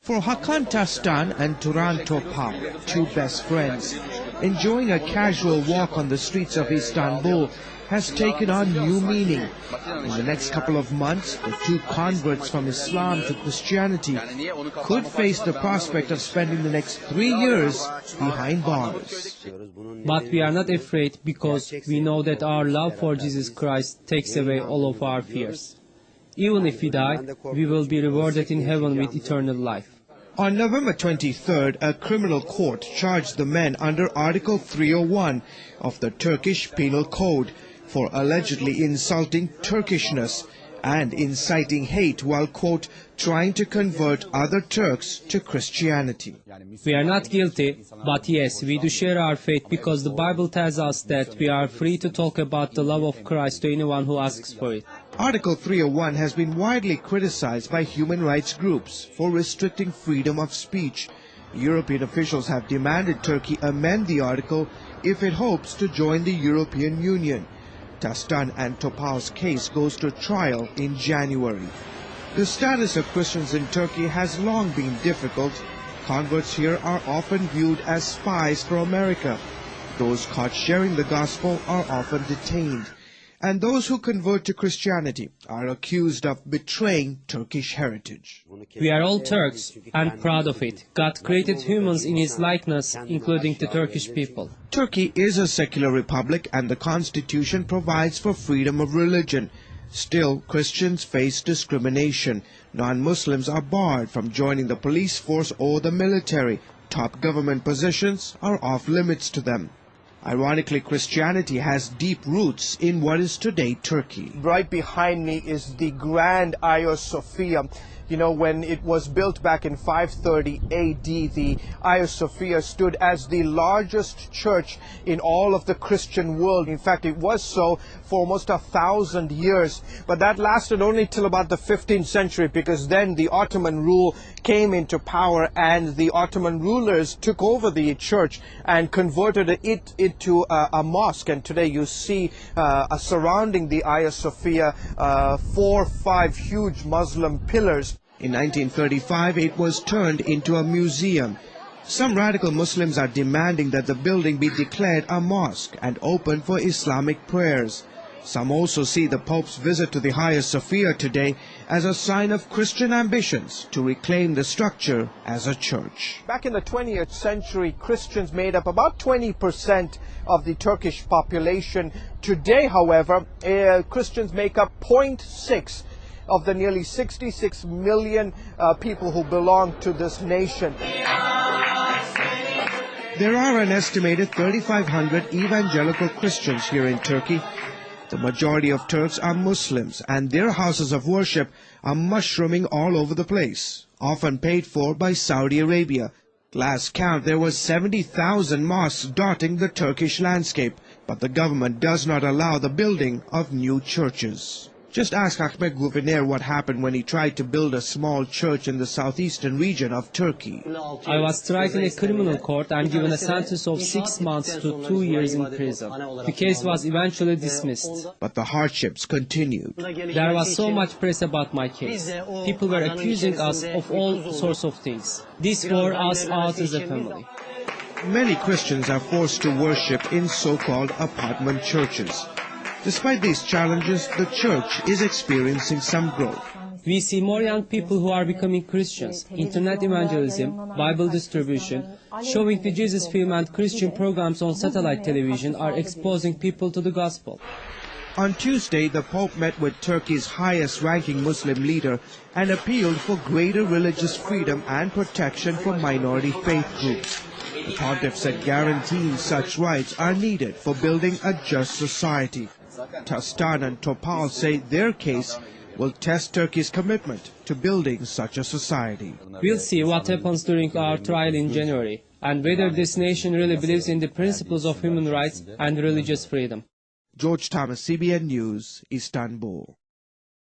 For Hakan Tastan and Turan Topal, two best friends, enjoying a casual walk on the streets of Istanbul has taken on new meaning. In the next couple of months, the two converts from Islam to Christianity could face the prospect of spending the next 3 years behind bars. But we are not afraid because we know that our love for Jesus Christ takes away all of our fears. Even if we die, we will be rewarded in heaven with eternal life. On November 23rd, a criminal court charged the men under Article 301 of the Turkish Penal Code for allegedly insulting Turkishness and inciting hate while, quote, trying to convert other Turks to Christianity. We are not guilty, but yes, we do share our faith because the Bible tells us that we are free to talk about the love of Christ to anyone who asks for it. Article 301 has been widely criticized by human rights groups for restricting freedom of speech. European officials have demanded Turkey amend the article if it hopes to join the European Union. Tastan and Topal's case goes to trial in January. The status of Christians in Turkey has long been difficult. Converts here are often viewed as spies for America. Those caught sharing the gospel are often detained. And those who convert to Christianity are accused of betraying Turkish heritage. We are all Turks and proud of it. God created humans in His likeness, including the Turkish people. Turkey is a secular republic and the constitution provides for freedom of religion. Still, Christians face discrimination. Non-Muslims are barred from joining the police force or the military. Top government positions are off limits to them. Ironically, Christianity has deep roots in what is today Turkey. Right behind me is the Grand Hagia Sophia. You know, when it was built back in 530 AD, the Hagia Sophia stood as the largest church in all of the Christian world. In fact, it was so for almost 1,000 years. But that lasted only till about the 15th century, because then the Ottoman rule came into power and the Ottoman rulers took over the church and converted it into a mosque. And today you see surrounding the Hagia Sophia 4 or 5 huge Muslim pillars. In 1935, it was turned into a museum. Some radical Muslims are demanding that the building be declared a mosque and open for Islamic prayers. Some also see the Pope's visit to the Hagia Sophia today as a sign of Christian ambitions to reclaim the structure as a church. Back in the 20th century, Christians made up about 20% of the Turkish population. Today, however, Christians make up 0.6% of the nearly 66 million people who belong to this nation. There are an estimated 3,500 evangelical Christians here in Turkey. The majority of Turks are Muslims, and their houses of worship are mushrooming all over the place, often paid for by Saudi Arabia. Last count, there were 70,000 mosques dotting the Turkish landscape, but the government does not allow the building of new churches. Just ask Ahmet Guvener what happened when he tried to build a small church in the southeastern region of Turkey. I was tried in a criminal court and given a sentence of 6 months to 2 years in prison. The case was eventually dismissed. But the hardships continued. There was so much press about my case. People were accusing us of all sorts of things. This wore us out as a family. Many Christians are forced to worship in so-called apartment churches. Despite these challenges, the church is experiencing some growth. We see more young people who are becoming Christians. Internet evangelism, Bible distribution, showing the Jesus film and Christian programs on satellite television are exposing people to the gospel. On Tuesday, the Pope met with Turkey's highest-ranking Muslim leader and appealed for greater religious freedom and protection for minority faith groups. The pontiff said guaranteeing such rights are needed for building a just society. Tastan and Topal say their case will test Turkey's commitment to building such a society. We'll see what happens during our trial in January, and whether this nation really believes in the principles of human rights and religious freedom. George Thomas, CBN News, Istanbul.